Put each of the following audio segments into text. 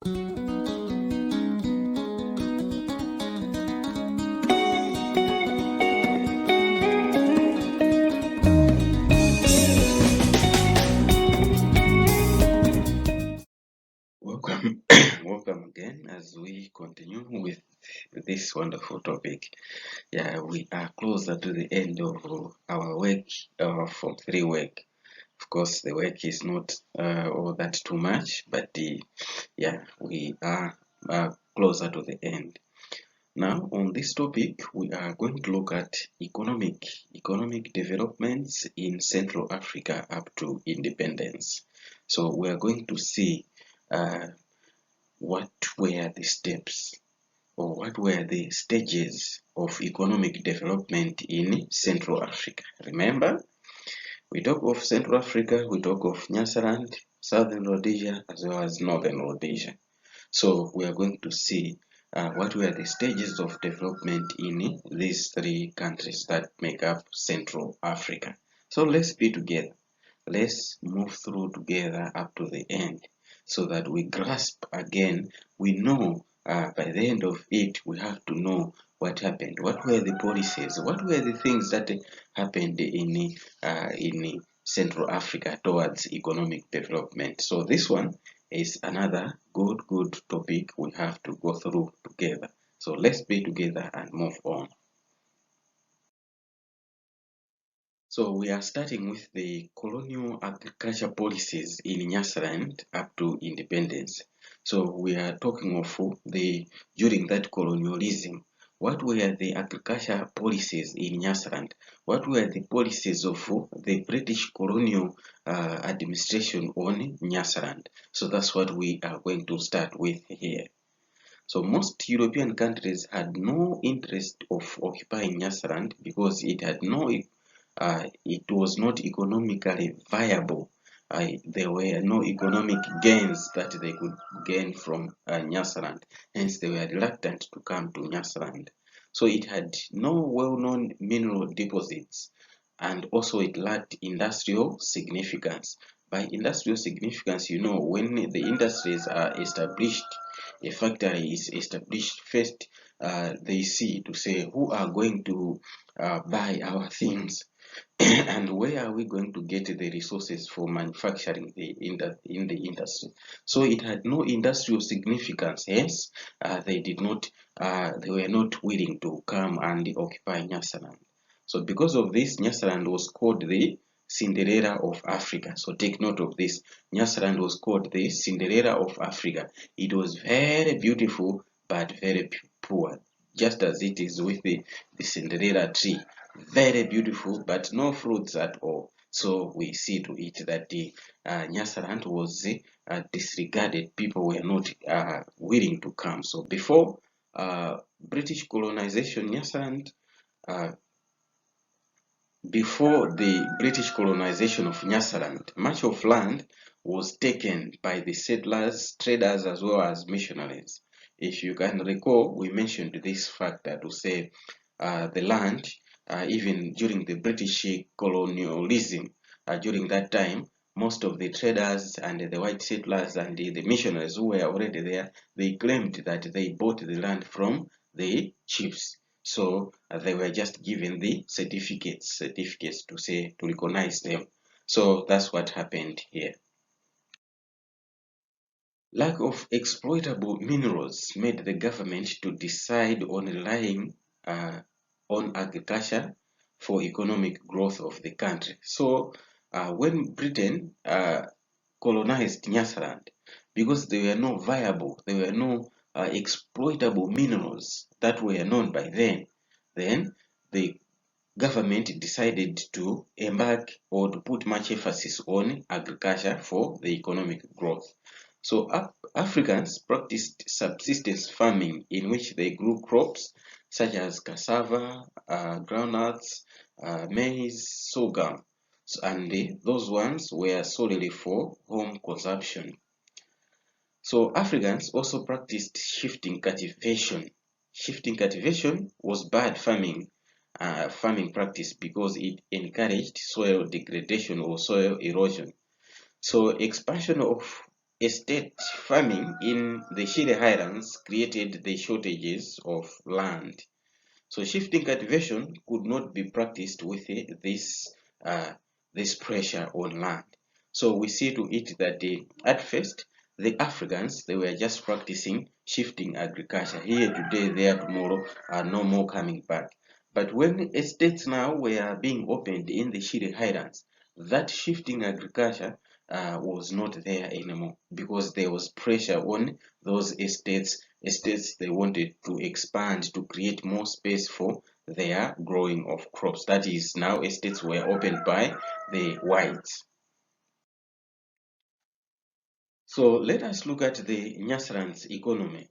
Welcome, welcome again as we continue with this wonderful topic. Yeah, we are closer to the end of our work, Form 3 work. Of course, the work is not all that too much, but yeah, we are closer to the end. Now, on this topic, we are going to look at economic developments in Central Africa up to independence. So we are going to see uh, what were the steps or what were the stages of economic development in Central Africa. Remember, we talk of Central Africa, we talk of Nyasaland, Southern Rhodesia, as well as Northern Rhodesia. So we are going to see what were the stages of development in these three countries that make up Central Africa. So let's be together. Let's move through together up to the end so that we grasp again. We know by the end of it, we have to know what happened. What were the policies? What were the things that happened in Central Africa towards economic development? So this one is another good topic we have to go through together. So let's be together and move on. So we are starting with the colonial agriculture policies in Nyasaland up to independence. So we are talking of during that colonialism. What were the agriculture policies in Nyasaland? What were the policies of the British colonial administration on Nyasaland? So that's what we are going to start with here. So most European countries had no interest of occupying Nyasaland because it was not economically viable. There were no economic gains that they could gain from Nyasaland. Hence, they were reluctant to come to Nyasaland. So it had no well-known mineral deposits, and also it lacked industrial significance. By industrial significance, you know, when the industries are established, a factory is established first, they see to say who are going to buy our things and where are we going to get the resources for manufacturing in the industry. So it had no industrial significance, hence they were not willing to come and occupy Nyasaland. So because of this, Nyasaland was called the Cinderella of Africa. So take note of this. Nyasaland was called the Cinderella of Africa. It was very beautiful but very poor, just as it is with the Cinderella tree. Very beautiful but no fruits at all. So we see to it that the Nyasaland was disregarded. People were not willing to come. So before British colonization, Nyasaland before the British colonization of Nyasaland, much of land was taken by the settlers, traders, as well as missionaries. If you can recall, we mentioned this factor to say the land, even during the British colonialism, during that time, most of the traders and the white settlers and the missionaries who were already there, they claimed that they bought the land from the chiefs. So they were just given the certificates to recognize them. So that's what happened here. Lack of exploitable minerals made the government to decide on relying on agriculture for economic growth of the country. So when Britain colonized Nyasaland, because there were no exploitable minerals that were known by then the government decided to embark or to put much emphasis on agriculture for the economic growth. So Africans practiced subsistence farming in which they grew crops such as cassava, groundnuts, maize, sorghum, and those ones were solely for home consumption. So Africans also practiced shifting cultivation. Shifting cultivation was bad farming practice because it encouraged soil degradation or soil erosion. So expansion of estate farming in the Shire Highlands created the shortages of land. So shifting cultivation could not be practiced with uh, this pressure on land. So we see to it that at first the Africans, they were just practicing shifting agriculture. Here today, there tomorrow, are no more coming back. But when estates now were being opened in the Shire Highlands, that shifting agriculture was not there anymore because there was pressure on those estates. They wanted to expand to create more space for their growing of crops. That is, now estates were opened by the whites. So let us look at the Nyasaland's economy,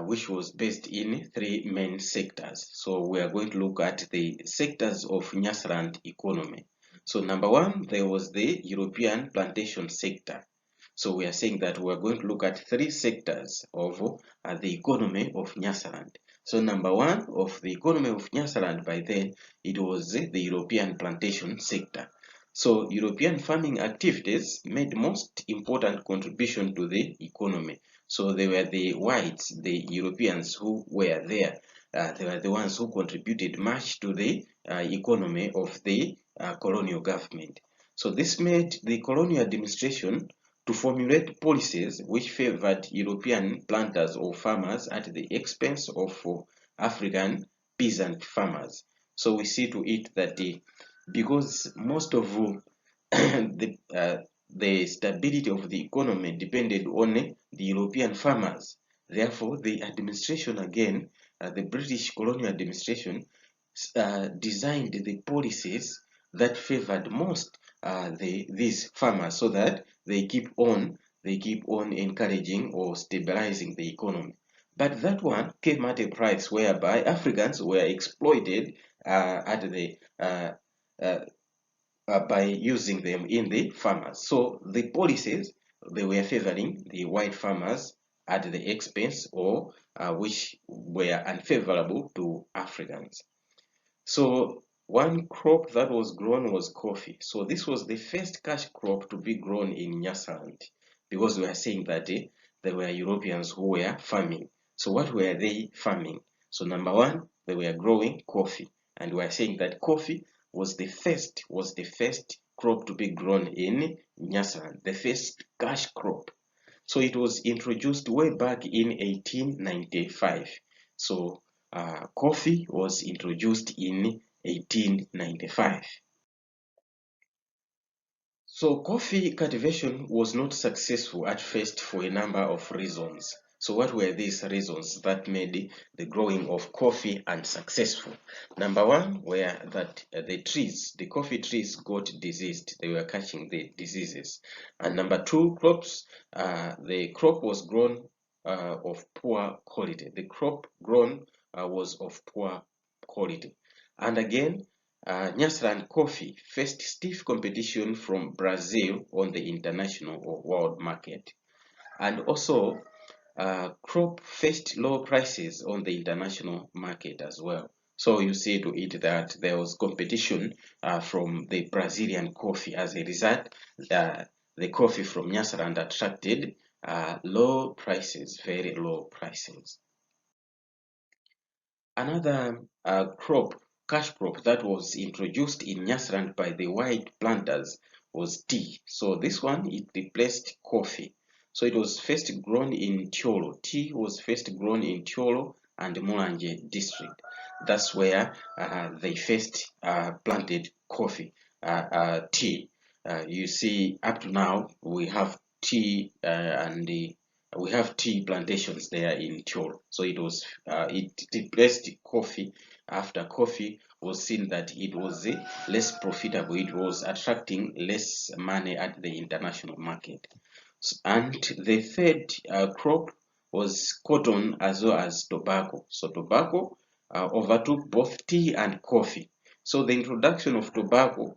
which was based in three main sectors. So we are going to look at the sectors of Nyasaland economy. So number one, there was the European plantation sector. So we are saying that we are going to look at three sectors of the economy of Nyasaland. So number one of the economy of Nyasaland by then, it was the European plantation sector. So European farming activities made most important contribution to the economy. So they were the whites, the Europeans who were there. They were the ones who contributed much to the economy of the colonial government. So this made the colonial administration to formulate policies which favored European planters or farmers at the expense of African peasant farmers. So we see to it that because most of the stability of the economy depended on the European farmers. Therefore, the administration again, the British colonial administration, designed the policies that favored most these farmers so that they keep on encouraging or stabilizing the economy. But that one came at a price whereby Africans were exploited at the by using them in the farmers. So the policies, they were favoring the white farmers at the expense or which were unfavorable to Africans. So one crop that was grown was coffee. So this was the first cash crop to be grown in Nyasaland because we are saying that there were Europeans who were farming. So what were they farming? So number one, they were growing coffee, and we are saying that coffee was the first crop to be grown in Nyasaland, the first cash crop. So it was introduced way back in 1895. So coffee was introduced in 1895. So coffee cultivation was not successful at first for a number of reasons. So what were these reasons that made the growing of coffee unsuccessful? Number one were that the coffee trees got diseased. They were catching the diseases. And number two, the crop was grown of poor quality. The crop grown was of poor quality. And again, Nyasaland coffee faced stiff competition from Brazil on the international or world market. And also, crop faced low prices on the international market as well. So you see to it that there was competition from the Brazilian coffee. As a result, the coffee from Nyasaland attracted low prices, very low prices. Another cash crop that was introduced in Nyasaland by the white planters was tea. So this one, it replaced coffee. So it was first grown in Tiolo. Tea was first grown in Tiolo and Mulanje district. That's where they first planted tea. You see, up to now, we have tea we have tea plantations there in Chol. So it replaced coffee after coffee was seen that it was less profitable. It was attracting less money at the international market. And the third crop was cotton as well as tobacco. So tobacco overtook both tea and coffee. So the introduction of tobacco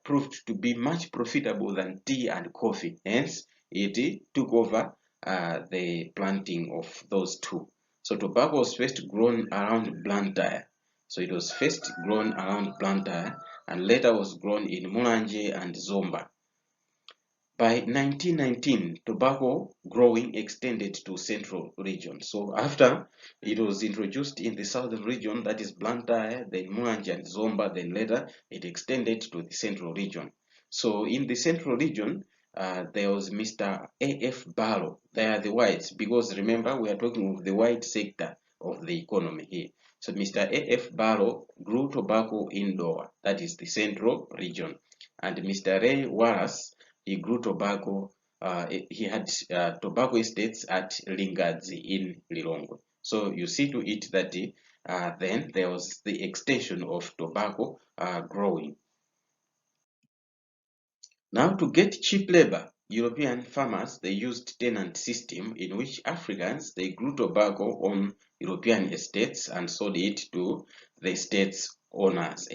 proved to be much profitable than tea and coffee. Hence, it took over the planting of those two. So tobacco was first grown around Blantyre. So it was first grown around Blantyre and later was grown in Mulanje and Zomba. By 1919, tobacco growing extended to central region. So after it was introduced in the southern region, that is Blantyre, then Mwanje and Zomba, then later it extended to the central region. So in the central region, there was Mr. A.F. Barlow. They are the whites, because remember we are talking of the white sector of the economy here. So Mr. A.F. Barlow grew tobacco in Doha, that is the central region, and Mr. Ray Wallace, he grew tobacco. He had tobacco estates at Lingadzi in Lilongwe. So you see to it that then there was the extension of tobacco growing. Now, to get cheap labor, European farmers, they used tenant system in which Africans, they grew tobacco on European estates and sold it to the estates owners.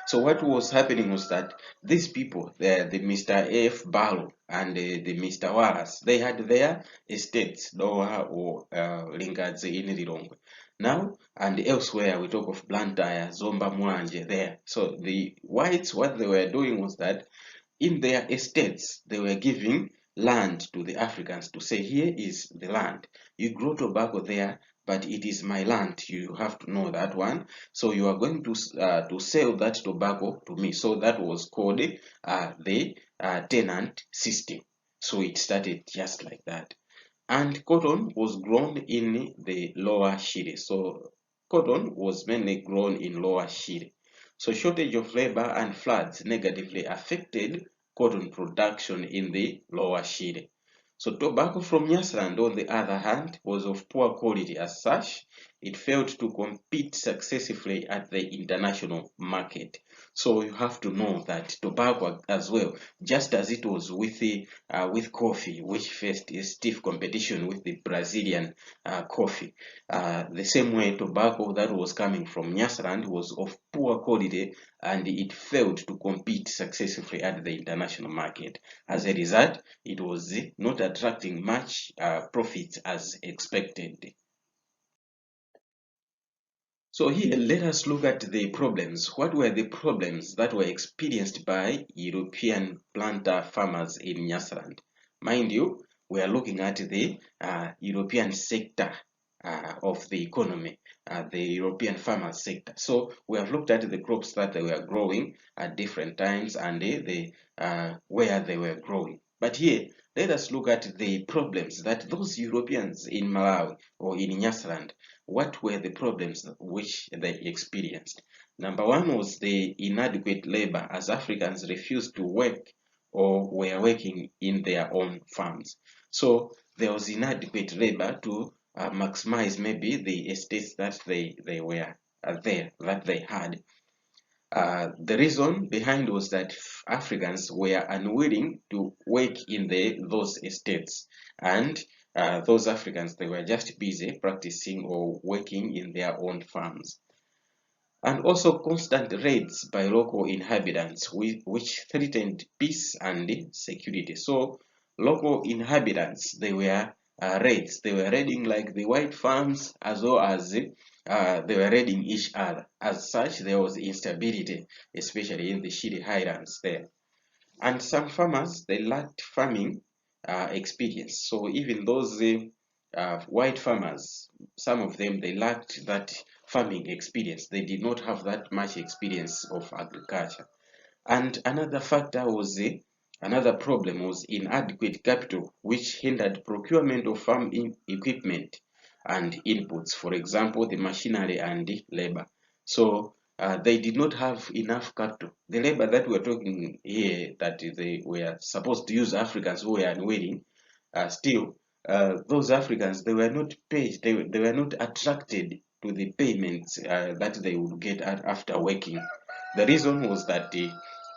So what was happening was that these people, the Mr. F. Barlow and the Mr. Wallace, they had their estates, Doha or Lingadze in Lilongwe. Now, and elsewhere, we talk of Blantyre, Zomba, Mwanje there. So the whites, what they were doing was that in their estates, they were giving land to the Africans to say, here is the land. You grow tobacco there, but it is my land. You have to know that one. So you are going to sell that tobacco to me. So that was called the tenant system. So it started just like that. And cotton was grown in the lower Shire. So cotton was mainly grown in lower Shire. So shortage of labor and floods negatively affected cotton production in the lower Shire. So tobacco from Nyasaland, on the other hand, was of poor quality. As such, it failed to compete successfully at the international market. So you have to know that tobacco as well, just as it was with coffee, which faced a stiff competition with the Brazilian coffee. The same way, tobacco that was coming from Nyasaland was of poor quality, and it failed to compete successfully at the international market. As a result, it was not attracting much profits as expected. So here, let us look at the problems. What were the problems that were experienced by European planter farmers in Nyasaland? Mind you, we are looking at the European sector of the economy, the European farmers sector. So we have looked at the crops that they were growing at different times and where they were growing. But here, let us look at the problems that those Europeans in Malawi or in Nyasaland, what were the problems which they experienced? Number one was the inadequate labor, as Africans refused to work or were working in their own farms. So there was inadequate labor to maximize maybe the estates that they were that they had. The reason behind was that Africans were unwilling to work in those estates, and those Africans, they were just busy practicing or working in their own farms. And also constant raids by local inhabitants which threatened peace and security. So local inhabitants, they were raids. They were raiding like the white farms, as well as they were raiding each other. As such, there was instability, especially in the Shiri highlands there. And some farmers, they lacked farming experience. So even those white farmers, some of them, they lacked that farming experience. They did not have that much experience of agriculture. And another factor was another problem was inadequate capital, which hindered procurement of farm equipment and inputs, for example, the machinery and the labor. So they did not have enough capital. The labor that we're talking here, that they were supposed to use, Africans who were unwilling, still, those Africans, they were not paid, they were not attracted to the payments that they would get after working. The reason was that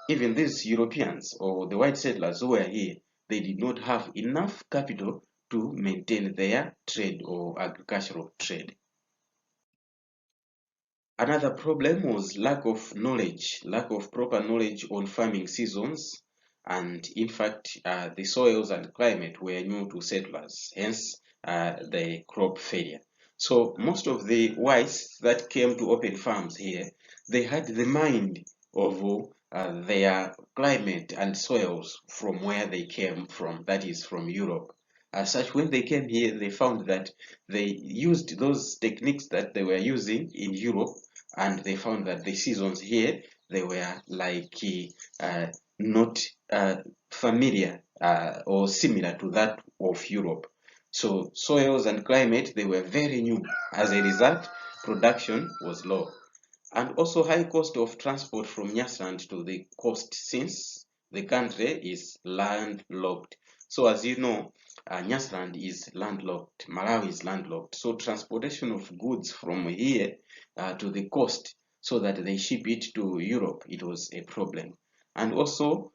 even these Europeans or the white settlers who were here, they did not have enough capital to maintain their trade or agricultural trade. Another problem was lack of knowledge, lack of proper knowledge on farming seasons, and in fact, the soils and climate were new to settlers, hence the crop failure. So most of the whites that came to open farms here, they had the mind of their climate and soils from where they came from, that is from Europe. As such, when they came here, they found that they used those techniques that they were using in Europe, and they found that the seasons here, they were like not familiar or similar to that of Europe. So soils and climate, they were very new. As a result, production was low. And also high cost of transport from Nyasaland to the coast, since the country is landlocked. So as you know, Nyasaland is landlocked, Malawi is landlocked. So transportation of goods from here to the coast so that they ship it to Europe, it was a problem. And also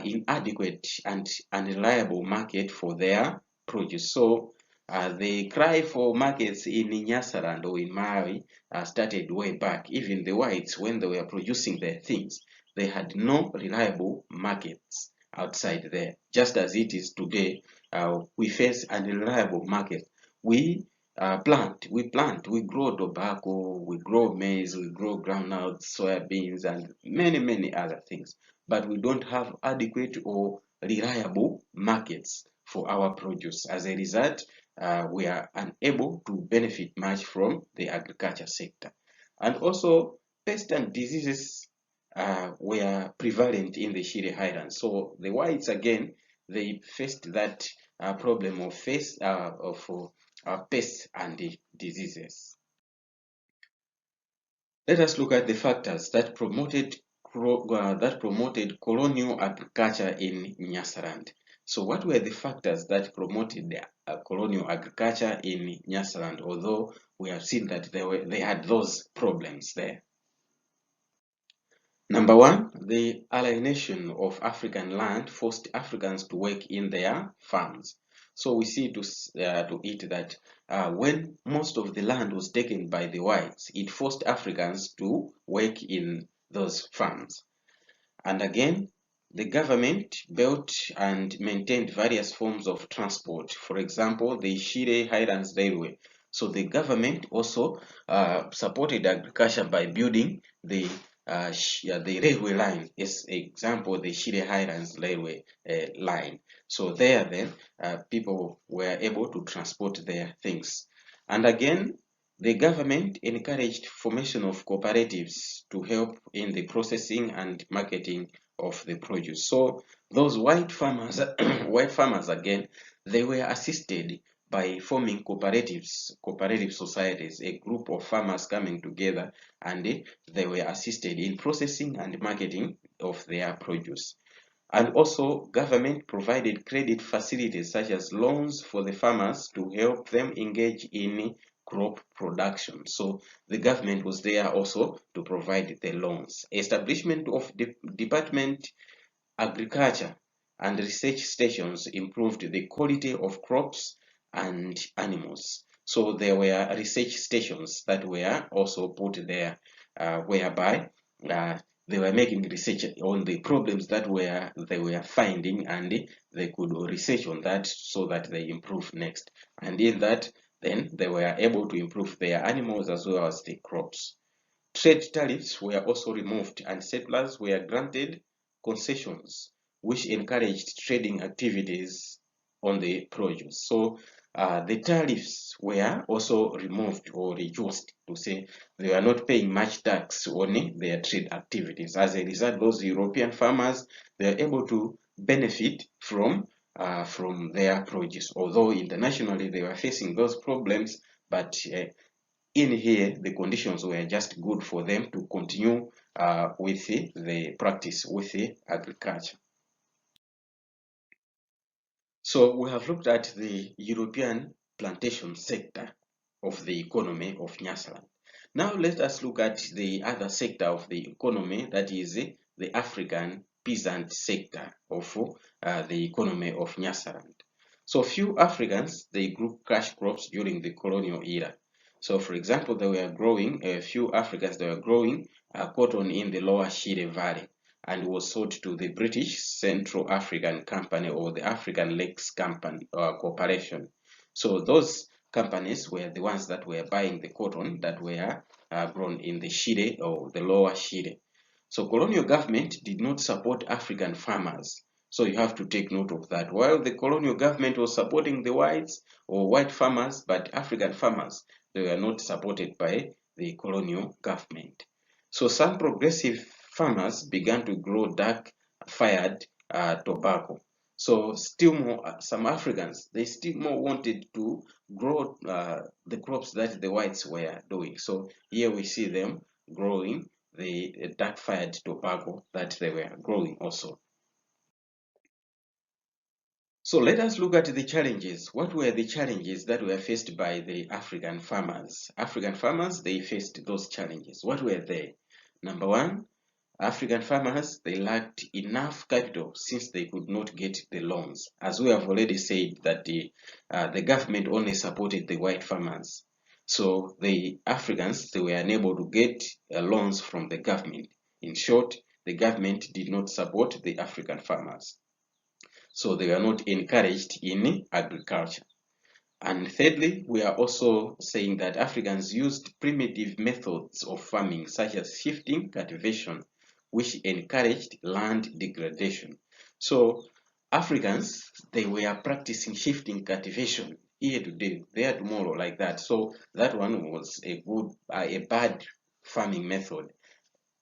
inadequate and unreliable market for their produce. So the cry for markets in Nyasaland or in Malawi started way back. Even the whites, when they were producing their things, they had no reliable markets outside there. Just as it is today, we face an unreliable market. We we grow tobacco, we grow maize, we grow groundnuts, soybeans, and many other things. But we don't have adequate or reliable markets for our produce. As a result, we are unable to benefit much from the agriculture sector. And also, pests and diseases were prevalent in the Shire Highlands. So the whites, again, they faced that problem of pests and diseases. Let us look at the factors that promoted colonial agriculture in Nyasaland. So what were the factors that promoted the colonial agriculture in Nyasaland, although we have seen that they had those problems there? Number one, the alienation of African land forced Africans to work in their farms. So we see to it that when most of the land was taken by the whites, it forced Africans to work in those farms. And again, the government built and maintained various forms of transport. For example, the Shire Highlands Railway. So the government also supported agriculture by building the railway line. As example, the Shire Highlands Railway line. So there then, people were able to transport their things. And again, the government encouraged formation of cooperatives to help in the processing and marketing of the produce. So those white farmers, white farmers again, they were assisted by forming cooperatives, cooperative societies, a group of farmers coming together, and they were assisted in processing and marketing of their produce. And also, government provided credit facilities such as loans for the farmers to help them engage in crop production. So the government was there also to provide the loans. Establishment of the Department Agriculture and research stations improved the quality of crops and animals. So there were research stations that were also put there, whereby they were making research on the problems that they were finding, and they could research on that so that they improve next. And in that, then they were able to improve their animals as well as the crops. Trade tariffs were also removed, and settlers were granted concessions, which encouraged trading activities on the produce. So the tariffs were also removed or reduced, to say they were not paying much tax on their trade activities. As a result, those European farmers, they are able to benefit from their produce. Although internationally they were facing those problems, but in here the conditions were just good for them to continue with the practice with the agriculture. So we have looked at the European plantation sector of the economy of Nyasaland. Now let us look at the other sector of the economy, that is the African peasant sector of the economy of Nyasaland. So few Africans, they grew cash crops during the colonial era. So for example, they were growing, a few Africans, they were growing cotton in the lower Shire Valley, and was sold to the British Central African Company or the African Lakes Company Corporation. So those companies were the ones that were buying the cotton that were grown in the Shire or the lower Shire. So colonial government did not support African farmers. So you have to take note of that. While the colonial government was supporting the whites or white farmers, but African farmers, they were not supported by the colonial government. So some progressive farmers began to grow dark-fired tobacco. So still more, some Africans, they still more wanted to grow the crops that the whites were doing. So here we see them growing the dark-fired tobacco that they were growing also. So let us look at the challenges. What were the challenges that were faced by the African farmers? African farmers, they faced those challenges. What were they? Number one, African farmers, they lacked enough capital since they could not get the loans. As we have already said that the government only supported the white farmers. So the Africans, they were unable to get loans from the government. In short, the government did not support the African farmers. So they were not encouraged in agriculture. And thirdly, we are also saying that Africans used primitive methods of farming such as shifting cultivation, which encouraged land degradation. So Africans, they were practicing shifting cultivation here today, there tomorrow, like that. So that one was a bad farming method,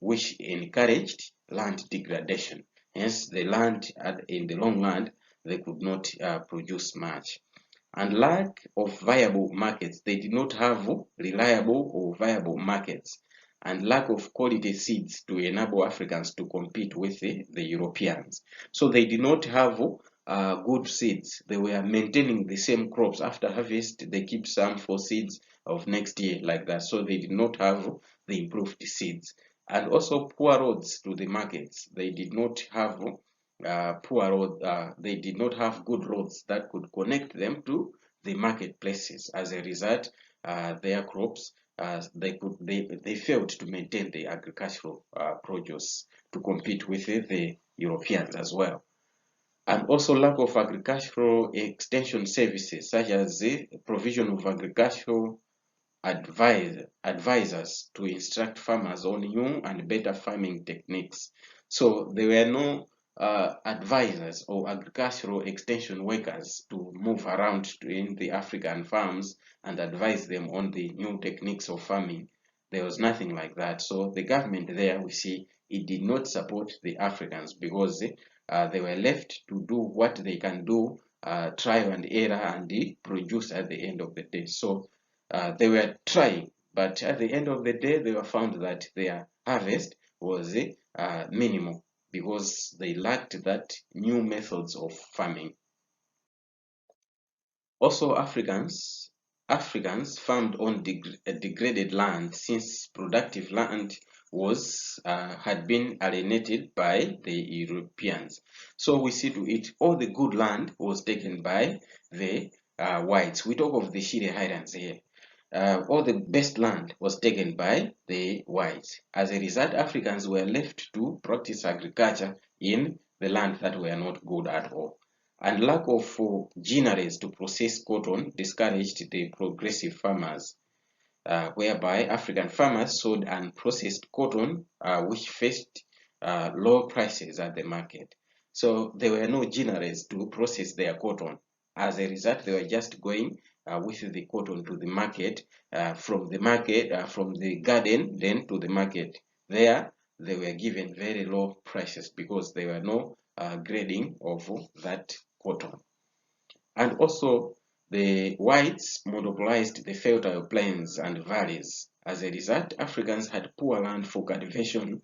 which encouraged land degradation. Hence, the land in the long run, they could not produce much. And lack of viable markets. They did not have reliable or viable markets, and lack of quality seeds to enable Africans to compete with the Europeans. So they did not have good seeds. They were maintaining the same crops. After harvest, they keep some for seeds of next year, like that. So they did not have the improved seeds. And also poor roads to the markets. They did not have they did not have good roads that could connect them to the marketplaces. As a result, their crops they failed to maintain the agricultural produce to compete with the Europeans as well. And also lack of agricultural extension services such as the provision of agricultural advisors to instruct farmers on new and better farming techniques. So there were no advisors or agricultural extension workers to move around in the African farms and advise them on the new techniques of farming. There was nothing like that. So the government there, we see, it did not support the Africans because they were left to do what they can do, trial and error, and produce at the end of the day. So they were trying, but at the end of the day, they were found that their harvest was minimal because they lacked that new methods of farming. Also, Africans farmed on degraded land since productive land was had been alienated by the Europeans. So we see to it all the good land was taken by the whites. We talk of the Shire Highlands here. All the best land was taken by the whites. As a result, Africans were left to practice agriculture in the land that were not good at all. And lack of ginaries to process cotton discouraged the progressive farmers, whereby African farmers sold unprocessed cotton, which faced low prices at the market. So there were no ginaries to process their cotton. As a result, they were just going with the cotton to the market, from the garden, then to the market. There, they were given very low prices because there were no grading of that cotton. And also, the whites monopolized the fertile plains and valleys. As a result, Africans had poor land for cultivation,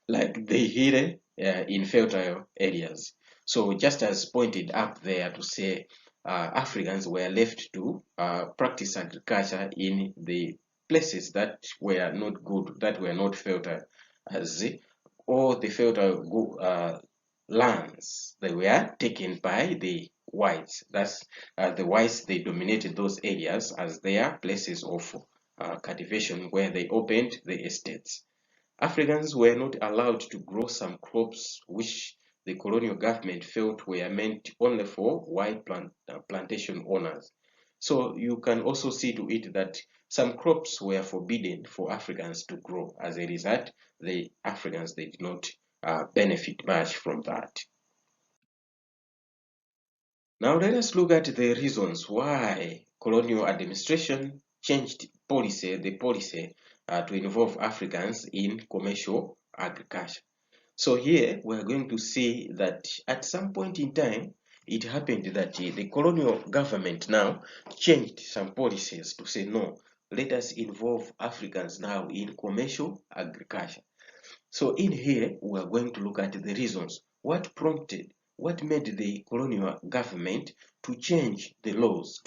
like the Hire in fertile areas. So just as pointed up there to say, Africans were left to practice agriculture in the places that were not good, that were not fertile, as all the fertile lands, they were taken by the whites. That's the whites, they dominated those areas as their places of cultivation where they opened the estates. Africans were not allowed to grow some crops which the colonial government felt were meant only for white plantation owners. So you can also see to it that some crops were forbidden for Africans to grow. As a result, the Africans, they did not benefit much from that. Now let us look at the reasons why colonial administration changed the policy to involve Africans in commercial agriculture. So here we are going to see that at some point in time, it happened that the colonial government now changed some policies to say, no, let us involve Africans now in commercial agriculture. So in here, we are going to look at the reasons. What made the colonial government to change the laws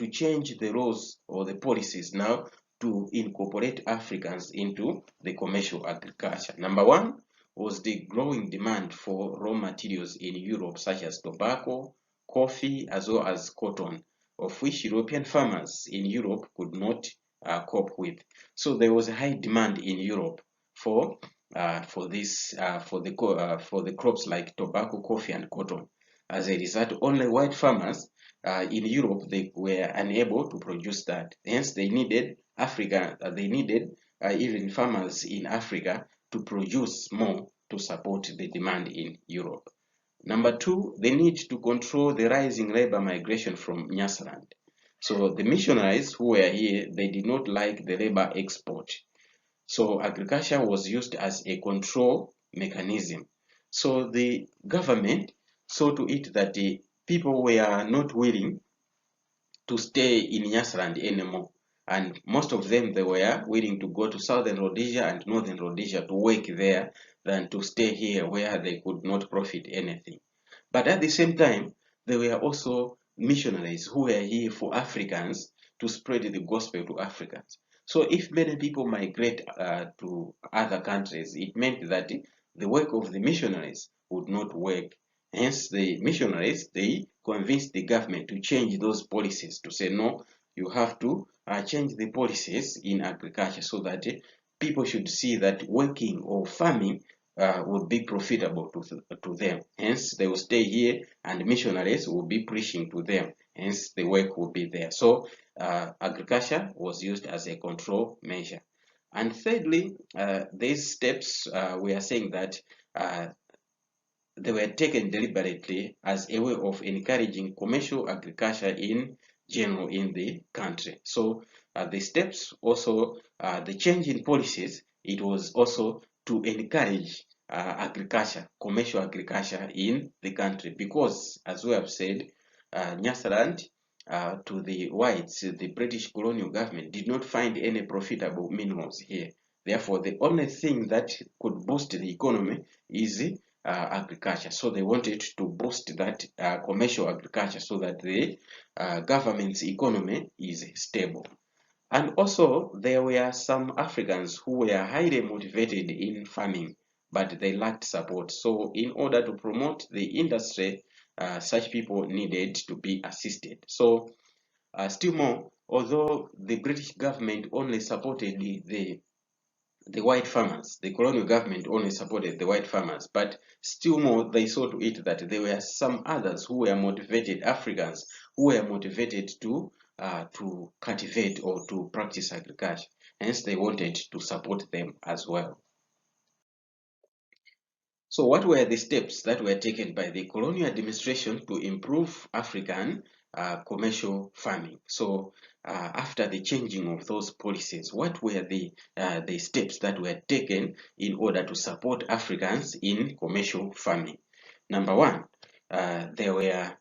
or the policies now to incorporate Africans into the commercial agriculture. Number one was the growing demand for raw materials in Europe, such as tobacco, coffee, as well as cotton, of which European farmers in Europe could not cope with. So there was a high demand in Europe for for the crops like tobacco, coffee, and cotton. As a result, only white farmers in Europe, they were unable to produce that. Hence, they needed even farmers in Africa to produce more to support the demand in Europe. Number two, the need to control the rising labor migration from Nyasaland. So the missionaries who were here, they did not like the labor export. So agriculture was used as a control mechanism. So the government saw to it that the people were not willing to stay in Nyasaland anymore. And most of them, they were willing to go to Southern Rhodesia and Northern Rhodesia to work there than to stay here where they could not profit anything. But at the same time, there were also missionaries who were here for Africans to spread the gospel to Africans. So if many people migrate to other countries, it meant that the work of the missionaries would not work. Hence, the missionaries, they convinced the government to change those policies, to say, no, you have to change the policies in agriculture so that people should see that working or farming would be profitable to them. Hence, they will stay here and missionaries will be preaching to them. Hence, the work will be there. So, agriculture was used as a control measure. And thirdly, these steps, we are saying that they were taken deliberately as a way of encouraging commercial agriculture in general in the country. So the steps also, the change in policies, it was also to encourage agriculture, commercial agriculture in the country because, as we have said, Nyasaland to the whites, the British colonial government did not find any profitable minerals here. Therefore, the only thing that could boost the economy is agriculture. So they wanted to boost that commercial agriculture so that the government's economy is stable. And also, there were some Africans who were highly motivated in farming, but they lacked support. So in order to promote the industry, such people needed to be assisted. So still more, although the British government only supported the white farmers. The colonial government only supported the white farmers, but still more, they saw to it that there were some others who were motivated, Africans, who were motivated to cultivate or to practice agriculture. Hence, they wanted to support them as well. So what were the steps that were taken by the colonial administration to improve African commercial farming? So after the changing of those policies, what were the steps that were taken in order to support Africans in commercial farming? Number one, there were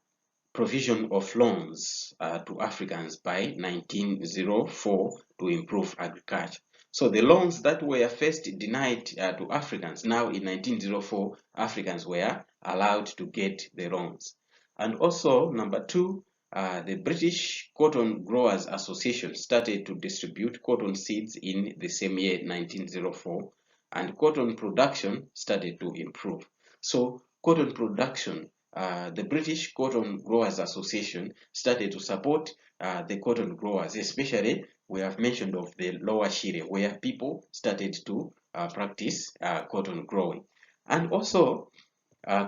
provision of loans to Africans by 1904 to improve agriculture. So the loans that were first denied to Africans, now in 1904, Africans were allowed to get the loans. And also, number two, the British Cotton Growers Association started to distribute cotton seeds in the same year, 1904, and cotton production started to improve. So cotton production, the British Cotton Growers Association started to support the cotton growers, especially we have mentioned of the lower Shire, where people started to practice cotton growing. And also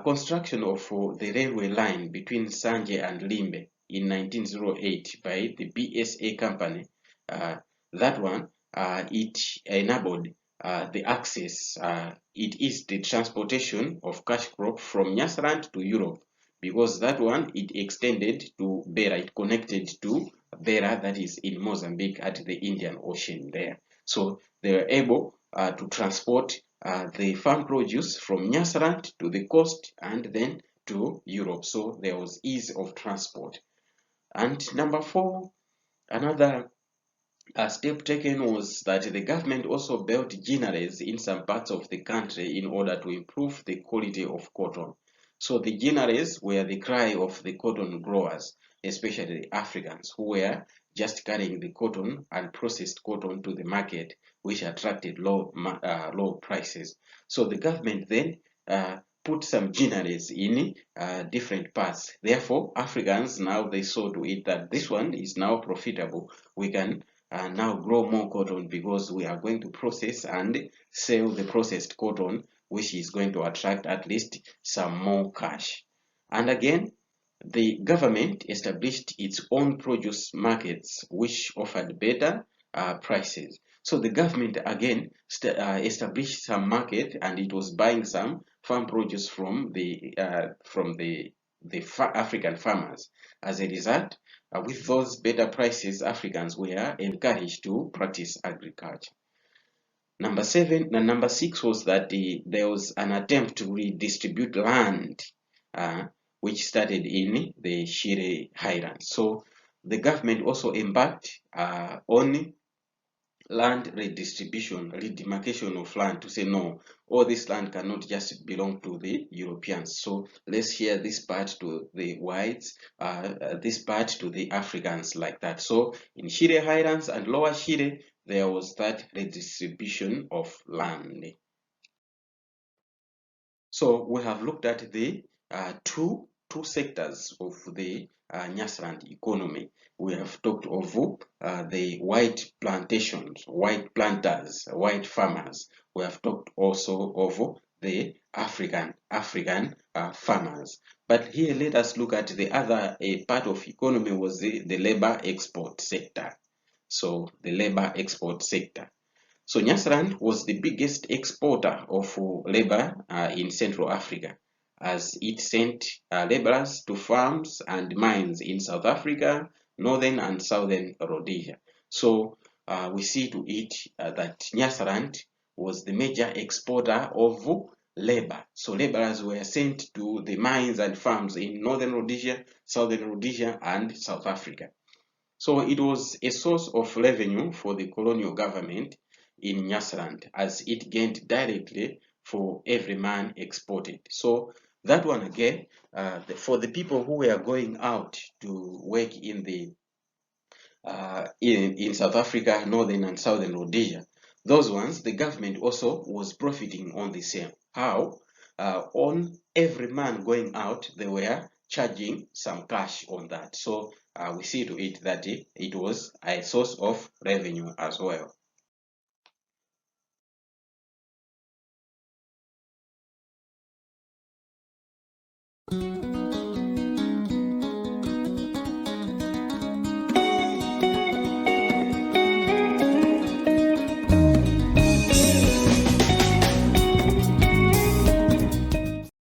construction of the railway line between Sanje and Limbe in 1908 by the BSA company. That one, it enabled the access, it is the transportation of cash crop from Nyasaland to Europe, because that one, it extended to Beira, it connected to Beira, that is in Mozambique at the Indian Ocean there. So they were able to transport the farm produce from Nyasaland to the coast and then to Europe. So there was ease of transport. And number four, another step taken was that the government also built ginaries in some parts of the country in order to improve the quality of cotton. So the ginaries were the cry of the cotton growers, especially the Africans, who were just carrying the cotton and processed cotton to the market, which attracted low prices. So the government then put some ginaries in different parts. Therefore, Africans now they saw to it that this one is now profitable. We can now grow more cotton because we are going to process and sell the processed cotton, which is going to attract at least some more cash. And again, the government established its own produce markets, which offered better prices. So the government again established some market, and it was buying some farm produce from the African farmers. As a result, with those better prices, Africans were encouraged to practice agriculture. Number six was that there was an attempt to redistribute land, uh, which started in the Shire Highlands. So the government also embarked on land redistribution, redemarcation of land, to say no, all this land cannot just belong to the Europeans. So let's share this part to the whites, this part to the Africans, like that. So in Shire Highlands and Lower Shire, there was that redistribution of land. So we have looked at the two sectors of the Nyasaland economy. We have talked of the white plantations, white planters, white farmers. We have talked also of the African farmers. But here, let us look at the other part of economy was the labor export sector. So the labor export sector. So Nyasaland was the biggest exporter of labor in Central Africa, as it sent laborers to farms and mines in South Africa, Northern and Southern Rhodesia. So we see to it that Nyasaland was the major exporter of labor. So laborers were sent to the mines and farms in Northern Rhodesia, Southern Rhodesia, and South Africa. So it was a source of revenue for the colonial government in Nyasaland, as it gained directly for every man exported. So that one again, for the people who were going out to work in the in South Africa, Northern and Southern Rhodesia, those ones, the government also was profiting on the same. How? On every man going out, they were charging some cash on that. So we see to it that it was a source of revenue as well.